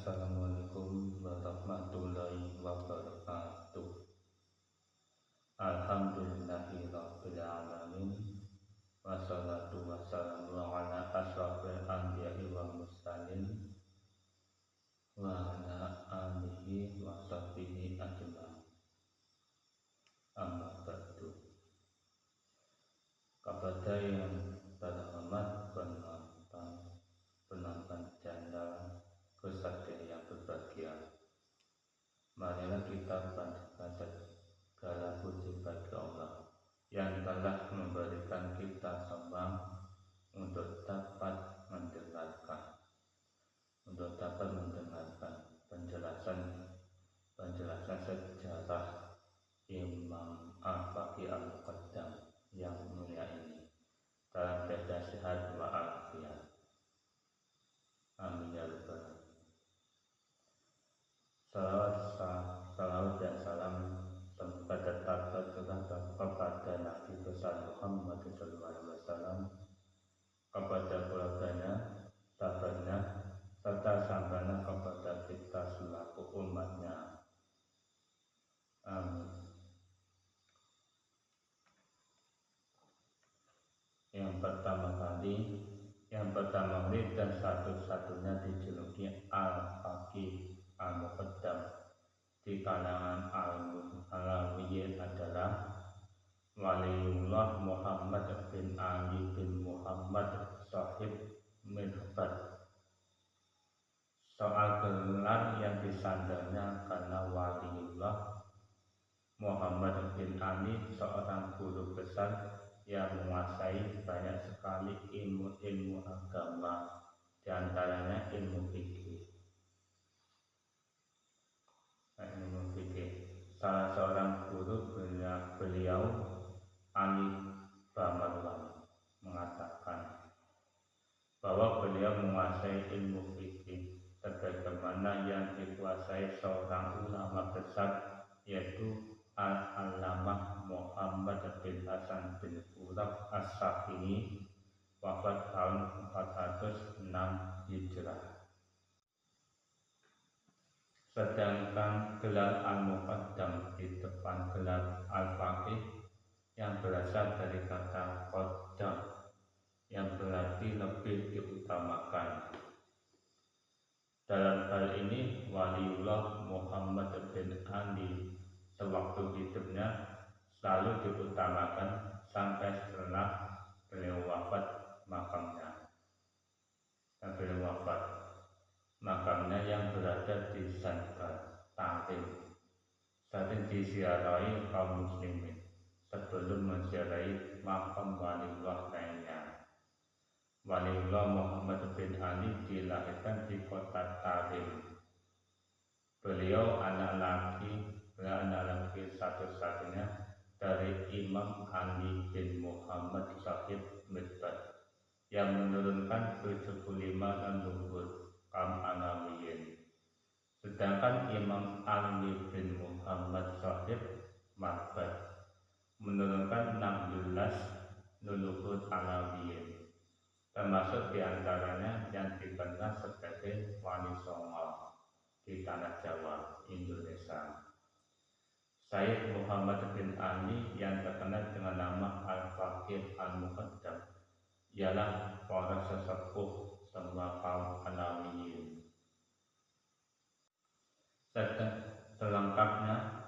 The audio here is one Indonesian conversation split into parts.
Assalamualaikum warahmatullahi wabarakatuh. Alhamdulillahi rabbil alamin. Wassalatu wassalamu ala asrofil anbiya'i wal mursalin wa ala alihi wa sahbihi ajma'in. Amma ba'du. Kepada yang terhormat penonton channel Kesatria yang berbahagia, marilah kita panjatkan segala puji bagi Allah yang telah memberikan kita semua untuk dapat mendengarkan penjelasan sejarah Imam Al-Baqi Al-Muqaddam yang mulia ini dalam keadaan sehat wa afiat. Amin ya rabbal alamin. Salawat dan salam semoga tetap tercurah kepada Nabi besar Muhammad SAW, kepada keluarganya, sahabatnya, serta sampai kepada kita selaku umatnya. Amin. Yang pertama kali dan satu-satunya dijuluki Al-Baqi Al-Muqaddam di kalangan Alawiyyin adalah Waliullah Muhammad bin Ali bin Muhammad Shahib Mirbat. Soal gelar yang disandarnya karena Waliullah Muhammad bin Ali seorang guru besar yang menguasai banyak sekali ilmu agama, diantaranya ilmu fikih. Salah seorang guru beliau Ali Bamarwan mengatakan bahwa beliau menguasai ilmu fikih sebagaimana yang dikuasai seorang ulama besar, yaitu Al-Allamah Muhammad bin Hasan bin Uraq As-Safini, wafat tahun 406 Hijrah. Sedangkan gelar Al-Muqaddam di depan gelar Al-Baqi yang berasal dari kata qaddam yang berarti lebih diutamakan. Dalam hal ini Waliullah Muhammad bin Ali sewaktu hidupnya selalu diutamakan sampai setelah beliau wafat makamnya yang berada di Zanbar Tahrim sering disiarahi kaum muslimin sebelum menziarahi makam Waliullah lainnya. Waliullah Muhammad bin Ali dilahirkan di kota Tahrim. Beliau anak laki satu-satunya dari Imam Ali bin Muhammad Shahib Mirbat yang menurunkan 75 leluhur kaum Alawiyyin. Sedangkan Imam Ali bin Muhammad Shahib Mirbat menurunkan 16 leluhur Alawiyyin, termasuk diantaranya yang dikenal sebagai Wali Songo di tanah Jawa, Indonesia. Sayyid Muhammad bin Ali yang terkenal dengan nama Al-Baqi Al-Muqaddam ialah para sesepuh semua kaum Alawiyyin. Selengkapnya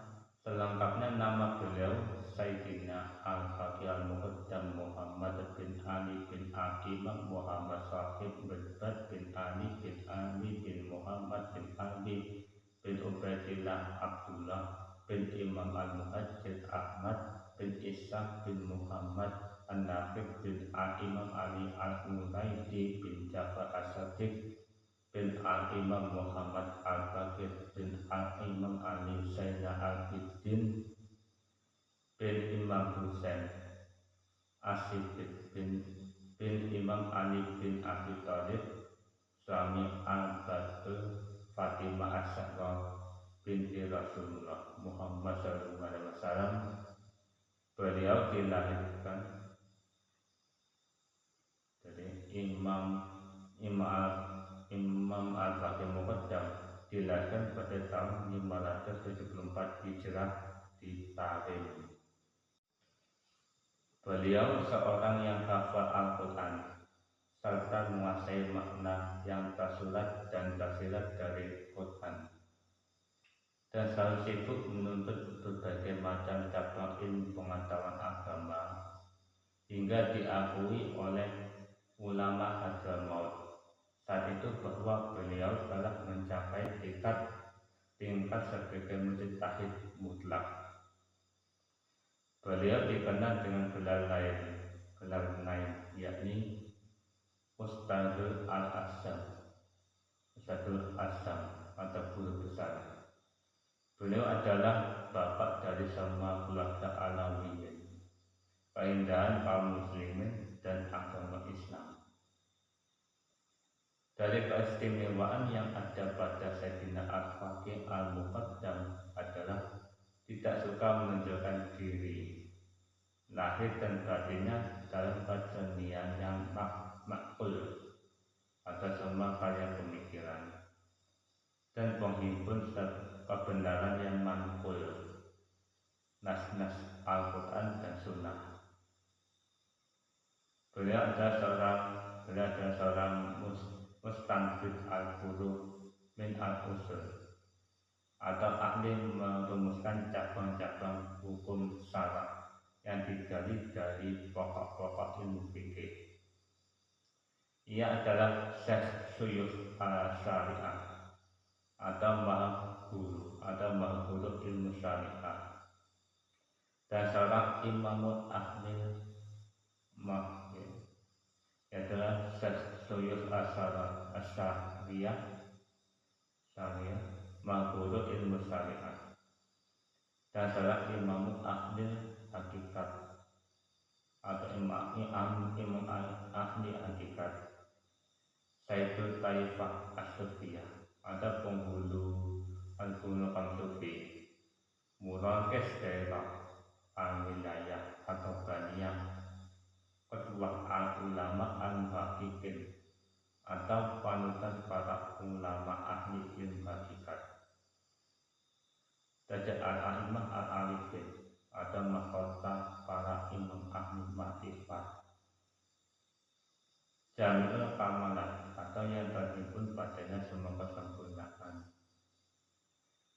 nama beliau Sayyidina Al-Baqi Al-Muqaddam Muhammad bin Ali bin Aqimah Muhammad Shahib Mirbat bin Ali bin Muhammad bin Ali bin Ubaidillah Abdullah bin Imam Al-Muhajjir Ahmad bin Ishaq bin Muhammad An-Nafiq bin Imam Ali Al-Muraidi bin Jafar As-Sadiq bin Al-Imam Muhammad Al-Baqir bin Al-Imam Ali Zainal Abidin bin Imam Husain As-Siddiq bin Imam Ali bin Abi Thalib, suami Al-Batul Fatimah As-Zahra binti Rasulullah Muhammad SAW. Beliau dilahirkan dari Imam Imam Al-Baqir Muqaddam dilahirkan pada tahun 574 Hijrah di Tarim. Beliau seorang yang hafal Al-Quran serta menguasai makna yang tersurat dan tersirat dari Quran, dan selalu sibuk menuntut berbagai macam cabang ilmu pengetahuan agama hingga diakui oleh ulama Hadramaut saat itu bahwa beliau telah mencapai tingkat sebagai mujtahid mutlak. Beliau dikenal dengan gelar lain yakni Ustadzul Azam atau guru besar. Beliau adalah bapak dari semua keluarga Alawiyin, keindahan kaum muslimin dan agama Islam. Dari keistimewaan yang ada pada Sayyidina Al-Baqir Al-Muqaddam adalah tidak suka menunjukkan diri, lahir dan batinnya dalam kesenian yang makul atau semua karya pemikiran, dan penghimpun kebenaran yang manqul, nas-nas Al-Quran dan Sunnah. Beliau adalah seorang mustanbit al-furu' min al-usul, atau ahli merumuskan cabang-cabang hukum syara' yang digali dari pokok-pokok ilmu fikih. Ia adalah Syekh Syuyukh Syariah atau maha guru ilmu syariah, dan seorang imamul ahli adalah Syekh Syuyukh Syariah Mahfudul ilmu syariat, dan seorang imam ahli hakikat atau imam ahli hakikat Sayyidul Taifah As-Sufiyah atau penghulu al-gunung Sufi, murakis daerah al-wilayah atau baniyah, ketua al-ulama al-muhaqqiqin atau panutan para ulama ahli ilmu hakikat, Dajjal al-a'imah al-arifin atau mahkota para imam ahli makrifat, Jami'ul Kamalat atau yang terhimpun padanya semua kesempurnaan.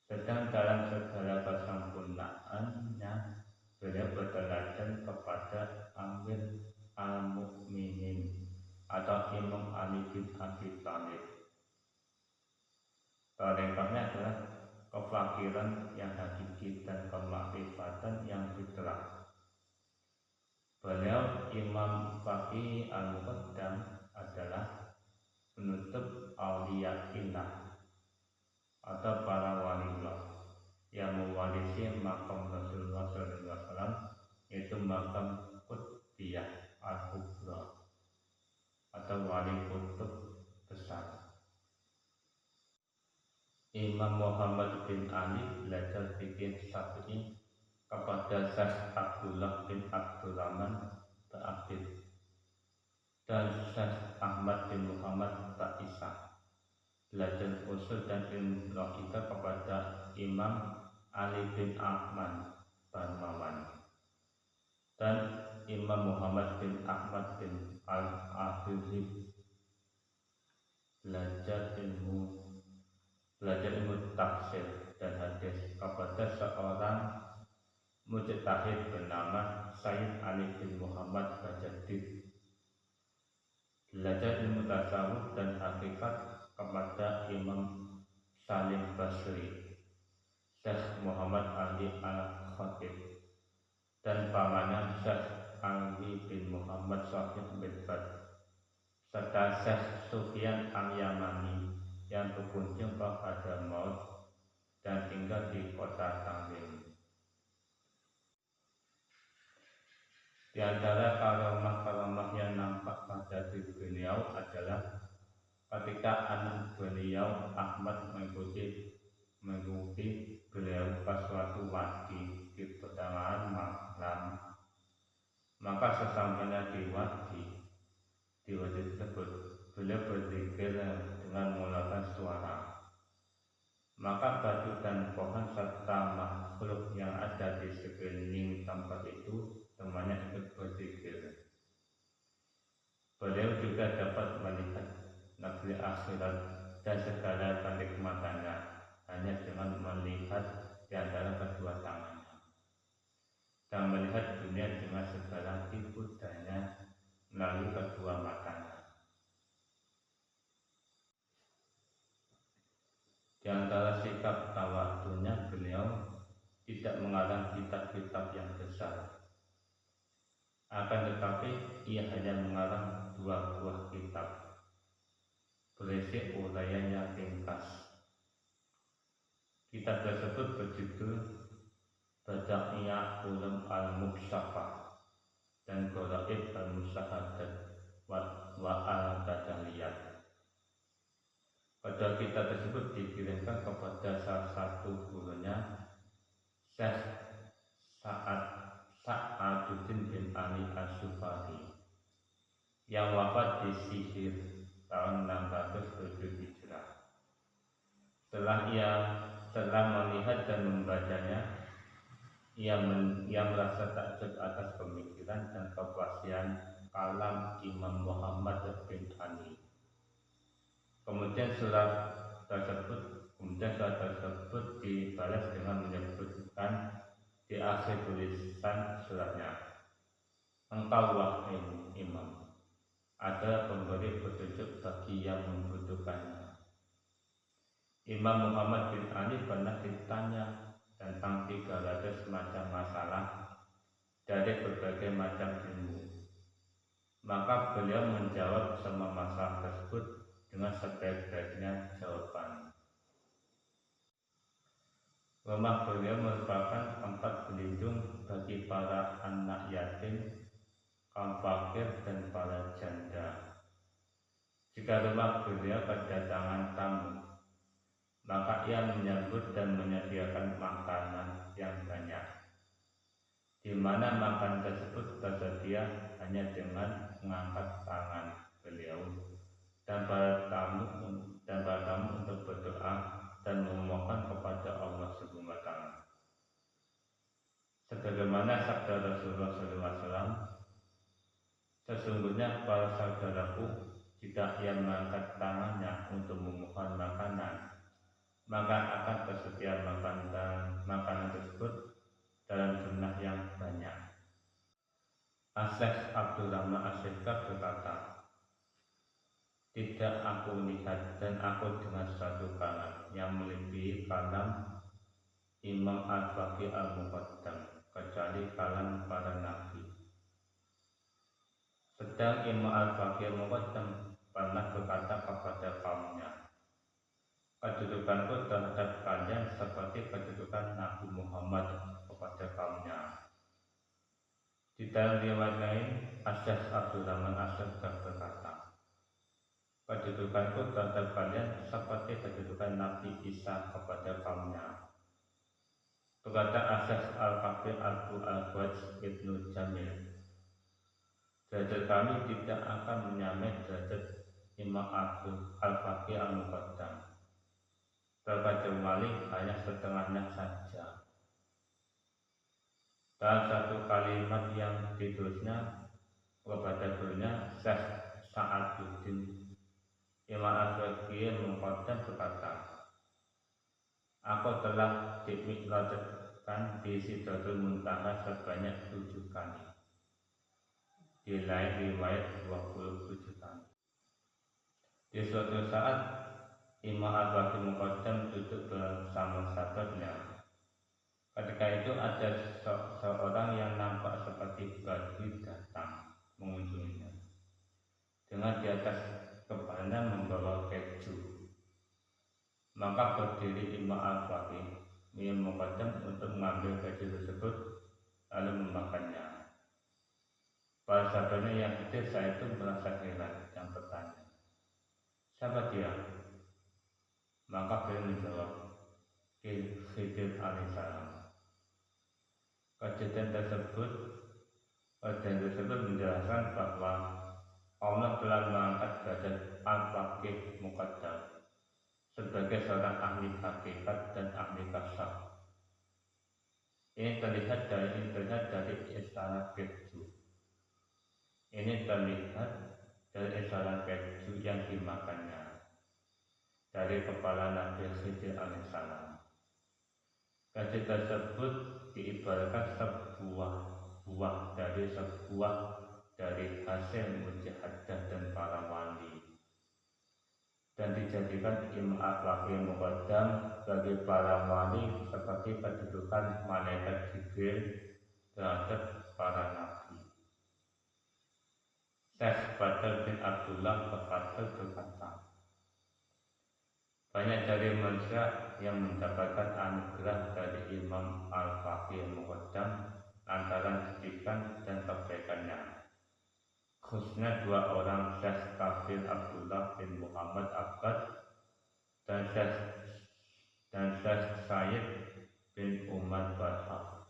Sedang dalam segala kesempurnaannya beliau berteladan kepada Amir al-Mu'minin atau Imam Ali bin Abi Thalib. Tarekatnya adalah kefakiran yang hakiki dan kemakrifatan yang fitrah. Beliau Imam Faqih Al-Muqaddam adalah penutup auliya illah atau para waliullah yang mewarisi makam Rasulullah SAW, yaitu makam Qutbiyah Al-Kubra atau wali kutub besar. Imam Muhammad bin Ali belajar fikih Syafi'i kepada Syekh Abdullah bin Abdurrahman Ba'abid dan Syekh Ahmad bin Muhammad Ba'isa. Belajar usul dan ilmu logika kepada Imam Ali bin Ahmad Barmawan dan Imam Muhammad bin Ahmad bin Al-Afidhi. Belajar ilmu tafsir dan hadis kepada seorang mujtahid bernama Sayyid Ali bin Muhammad Bajadid. Belajar ilmu tasawuf dan hakikat kepada Imam Salim Basri, Syekh Muhammad Ali Al-Khatib, dan pamannya Syekh Ali bin Muhammad Shaqib bin Bad, serta Syekh Sufyan Al-Yamani yang berkunjung ke Hadramaut dan tinggal di kota Tamrin. Di antara karamah-karamah yang nampak pada diri beliau adalah ketika anak beliau Ahmad mengikuti beliau pas suatu wadi di pertengahan malam, maka sesampainya di wadi tersebut beliau berzikir dengan mengeluarkan suara. Maka batu dan pohon serta makhluk yang ada di sekeliling tempat itu semuanya ikut berzikir. Beliau juga dapat melihat negeri akhirat dan segala kenikmatannya hanya dengan melihat di antara kedua tangannya, dan melihat dunia dengan segala tipu daya melalui kedua matanya. Di antara sikap tawadhunya, beliau tidak mengarang kitab-kitab yang besar. Akan tetapi ia hanya mengarang 2 buah kitab berisi uraian yang ringkas. Kitab tersebut berjudul Badaiyah Ulum Al-Muksafah dan Gharaib Al-Musyahadat wa Al-Badaliyat. Pada kitab tersebut dikirimkan kepada salah satu gurunya, Syekh Sa'aduddin bin Ali Asy-Syufari, yang wafat di Sihir tahun 607 Hijrah. Setelah melihat dan membacanya, ia merasa takjub atas pemikiran dan kefasihan kalam Imam Muhammad bin Ali. Kemudian surat tersebut dibalas dengan menyebutkan di akhir tulisan suratnya, "Engkau wahai Imam adalah pemberi petunjuk bagi yang membutuhkannya." Imam Muhammad bin Ali pernah ditanya tentang 300 macam masalah dari berbagai macam ilmu. Maka beliau menjawab semua masalah tersebut dengan sebaik-baiknya jawaban. Rumah beliau merupakan tempat berlindung bagi para anak yatim, kaum fakir, dan para janda. Jika rumah beliau kedatangan tamu, maka ia menyambut dan menyediakan makanan yang banyak, di mana makan tersebut tersedia hanya dengan mengangkat tangan beliau dan para tamu untuk berdoa dan memohon kepada Allah Subhanahu wa Ta'ala. Sebagaimana sabda Rasulullah SAW, "Sesungguhnya para saudaraku, jika ia mengangkat tangannya untuk memohon makanan, maka akan tersedia makanan tersebut dalam jumlah yang banyak." Asy-Syaikh Abdul Rahman Asy-Syaikh berkata, "Tidak aku lihat dan aku dengar satu kalam yang melebihi kalam Imam Al-Baqi Al-Muqaddam, kecuali kalam para nabi." Sedang Imam Al-Baqi Al-Muqaddam pernah berkata kepada kaumnya, "Kedudukanku terhadap kalian seperti kedudukan Nabi Muhammad kepada kaumnya." Di dalam riwayat lain, Asy-Syaikh Abdul Rahman Asy-Syaikh berkata, "Kedudukanku terhadap kalian seperti kedudukan Nabi Isa kepada kaumnya." Berkata Asy-Syaikh Al-Kabir Abu Al-Fawz Ibnu Jamil, "Derajat kami tidak akan menyamai derajat Imam Al-Baqi Al-Muqaddam, terkecuali hanya setengahnya saja." Dalam satu kalimat yang ditulisnya kepada gurunya, Syekh Sa'aduddin, Imam Al-Baqi Al-Muqaddam berkata, "Aku telah dimi'rajkan di Sidratul Muntaha sebanyak 7 kali." Di lain riwayat 27 kali. Di suatu saat Imam Al-Baqi Muqaddam duduk bersama sahabatnya. Ketika itu ada seorang yang nampak seperti badui datang mengunjunginya, dengan di atas kepalanya membawa keju. Maka berdiri Imam Al-Baqi Muqaddam untuk mengambil keju tersebut lalu memakannya. Para sahabatnya yang hadir saat itu merasa heran dan bertanya, "Siapa dia?" Maka beliau menjawab, "Khidir alaihissalam." Kejadian tersebut menjelaskan bahwa Allah telah mengangkat derajat Al-Faqih Muqaddam sebagai seorang ahli hakikat dan ahli kasaf. Ini terlihat dari istana keju. Ini terlihat dari istana keju yang dimakannya dari kepala Nabi Khidir alaihissalam. Keju tersebut diibaratkan sebuah buah dari hasil mujahadah dan para wali, dan dijadikan Imam Al-Faqih Muqaddam bagi para wali seperti kedudukan malaikat Jibril terhadap para nabi. Syekh Badr bin Abdullah Al-Fadl berkata, banyak dari manusia yang mendapatkan anugerah dari Imam Al-Faqih Muqaddam lantaran didikan dan kebaikannya. Khususnya dua orang, Syekh Kafir Abdullah bin Muhammad Abbad dan Syekh Said bin Umar Barhaf.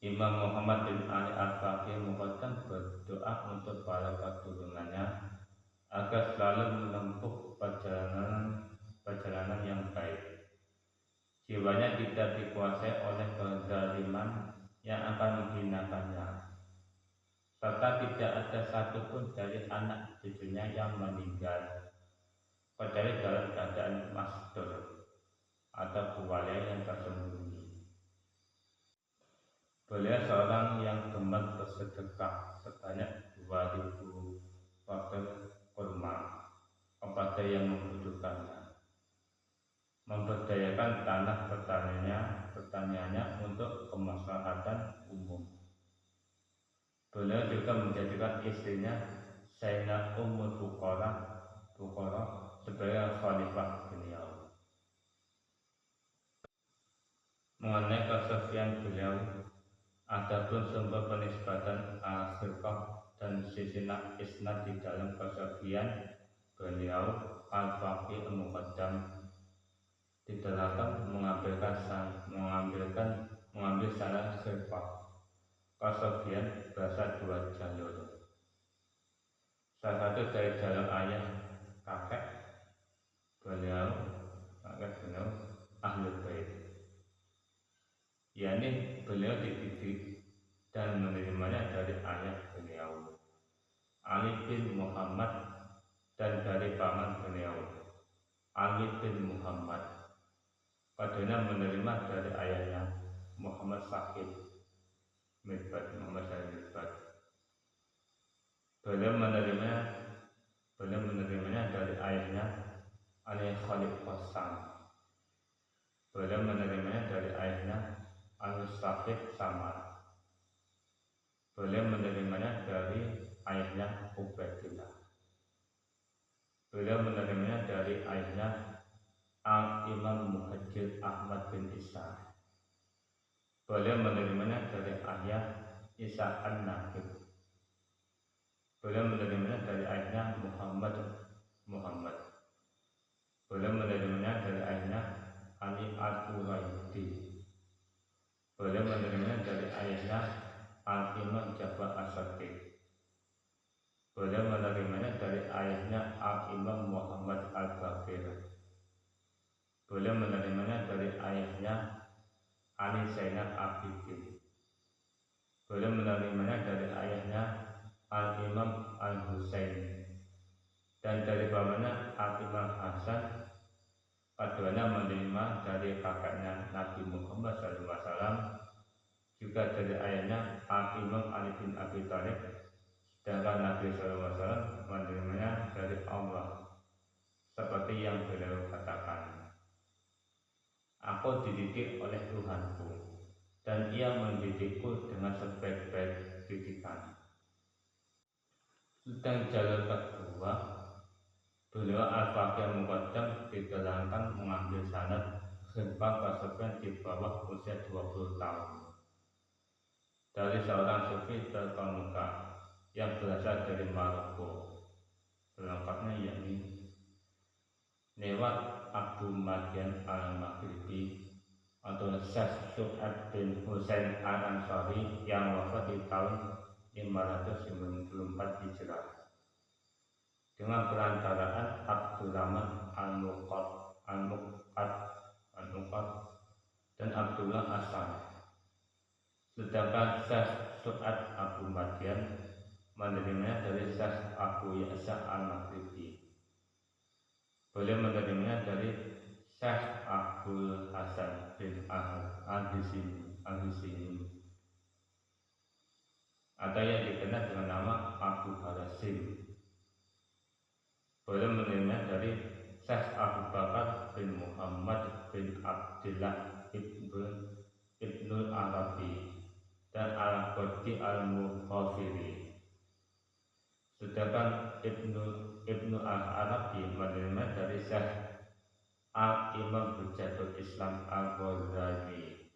Imam Muhammad bin Ali Al-Faqih Muqaddam berdoa untuk para keturunannya agar selalu menempuh perjalanan yang baik. Jiwanya tidak dikuasai oleh kezaliman yang akan menghinakannya, serta tidak ada satupun dari anak cucunya yang meninggal kecuali dalam keadaan mastur atau buwaya yang tersembunyi. Beliau seorang yang gemar bersedekah sebanyak 2000 wakil kurma kepada yang membutuhkannya, memberdayakan tanah pertaniannya untuk kemaslahatan umum. Beliau juga menjadikan istrinya Zainab Ummul Fuqara sebagai khalifah beliau. Mengenai kesufian beliau, adapun sumber penisbatan al-Khirqah dan silsilah isnad di dalam kesufian beliau Al-Faqih Muqaddam diterangkan mengambil salah Khirqah. Kesufian berasal dua jalur. Salah satu dari jalur ayah kakek beliau Ahlul Bait, yakni beliau dididik dan menerimanya dari ayah beliau Ali bin Muhammad dan dari paman beliau Ali bin Muhammad. Keduanya menerima dari ayahnya Muhammad Syahid Mirbat. Beliau menerimanya dari ayahnya Ali Khalid Qassam. Beliau menerimanya dari ayahnya Ali Syahid Samad. Beliau menerimanya dari ayahnya Ubaidillah. Beliau menerimanya dari ayahnya Al-Imam Muhajir Ahmad bin Isa. Beliau menerimanya dari ayah Isa An-Naqib. Beliau menerimanya dari ayahnya Muhammad. Beliau menerimanya dari ayahnya Ali Al-Quraidi. Beliau menerimanya dari ayahnya Al-Imam Jafar As-Sadiq. Beliau menerimanya dari ayahnya Al-Imam Muhammad Al-Baqir. Beliau menerimanya dari ayahnya Ali Zainal Abidin. Beliau menerimanya dari ayahnya Al-Imam Al-Husain dan dari pamannya Al-Imam Hasan. Keduanya menerima dari kakaknya Nabi Muhammad SAW, juga dari ayahnya Al-Imam Ali bin Abi Thalib. Sedangkan Nabi SAW menerimanya dari Allah, seperti yang beliau katakan, aku dididik oleh Tuhanku, dan ia mendidikku dengan sebaik-baik didikan. Tentang jalur kedua, beliau Al-Faqih Muqaddam diterangkan mengambil sanad Khirqah kesufian di bawah usia 20 tahun dari seorang sufi terkemuka yang berasal dari Maroko. Selengkapnya yakni lewat Abu Madian Al-Maghribi atau Syekh Su'ad bin Husain Al-Ansari yang wafat di tahun 594 Hijrah dengan perantaraan Abdurrahman Al-Muqad dan Abdullah As-Saleh. Sedangkan Syekh Su'ad Abu Madian menerimanya dari Syekh Abu Ya'sa Al-Maghribi. Beliau menerimanya dari Syekh Abdul Hasan bin Al-Hizini atau yang dikenal dengan nama Abu Harasim. Beliau menerimanya dari Syekh Abu Bakar bin Muhammad bin Abdullah Ibnul Arabi dan Al-Qadhi Al-Mughafiri. Sedangkan Ibnu Al-Arabi menerima dari Syekh Al-Imam Hujatul Islam Al-Ghazali.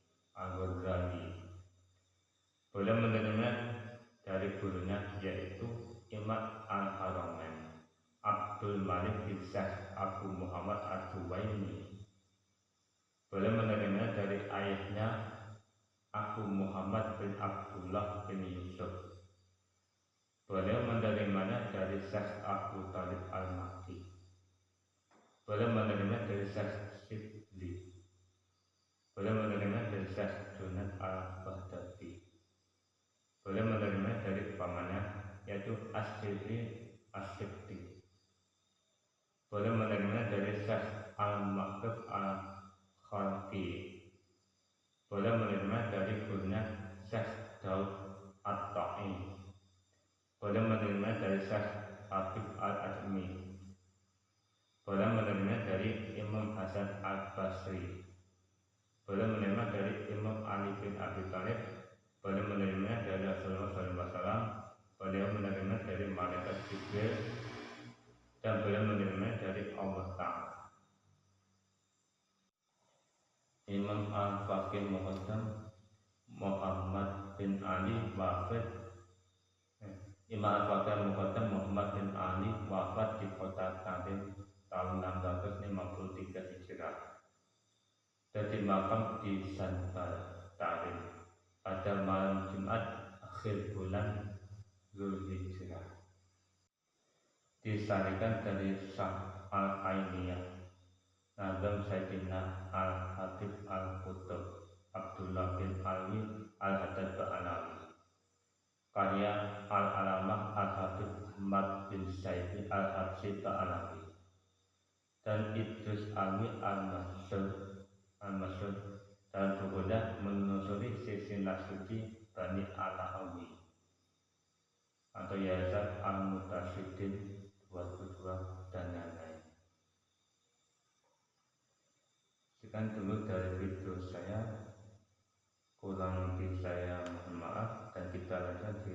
Beliau menerima dari gurunya yaitu Imam Al-Haramain Abdul Malik bin Syekh Abu Muhammad Al-Juwaini. Beliau menerima dari ayahnya Abu Muhammad bin Abdullah bin Yusuf. Beliau menerimanya dari Syekh Abu Talib Al-Makki. Beliau menerimanya dari Syekh Sidli. Beliau menerimanya dari Syekh Junaid Al-Baghdadi. Beliau menerimanya dari pamannya yaitu As-Sidli. Beliau menerimanya dari Syekh Al-Maqrib Al-Khalqi. Beliau menerimanya dari gurunya Syekh Daud At-Ta'i. Beliau menerimanya dari Syekh Habib Al-Ajmi. Beliau menerimanya dari Imam Hasan Al-Basri. Beliau menerima dari Imam Ali bin Abi Thalib. Beliau menerimanya dari Rasulullah SAW. Beliau menerimanya dari Malaikat Jibril dan beliau menerimanya dari Allah Ta'ala. Imam Al-Faqih Muqaddam Muhammad bin Ali wafat Imam Al-Faqih Muqaddam Muhammad bin Ali wafat di kota Tarim tahun 653 Hijrah dan dimakam di Sanbar Tarim pada malam Jumat akhir bulan Zulhijjah. Disarikan dari Syah Al-Ainiyah Nazam Sayyidina Al-Habib Al-Qutub Abdullah bin Alwi Al-Haddad Ba'alawi. Karya Al-Alamah Al-Habib Ahmad bin Sayyid Al-Habsyi Ba'alawi dan Idrus Alwi Al-Masyhur dalam bukunya menelusuri silsilah suci Bani Alawi atau Yayasan Al-Mutasyidin 22 dan lain-lain. Sekian dulu dari video saya, kurang lebih saya mohon maaf dan kita lanjut di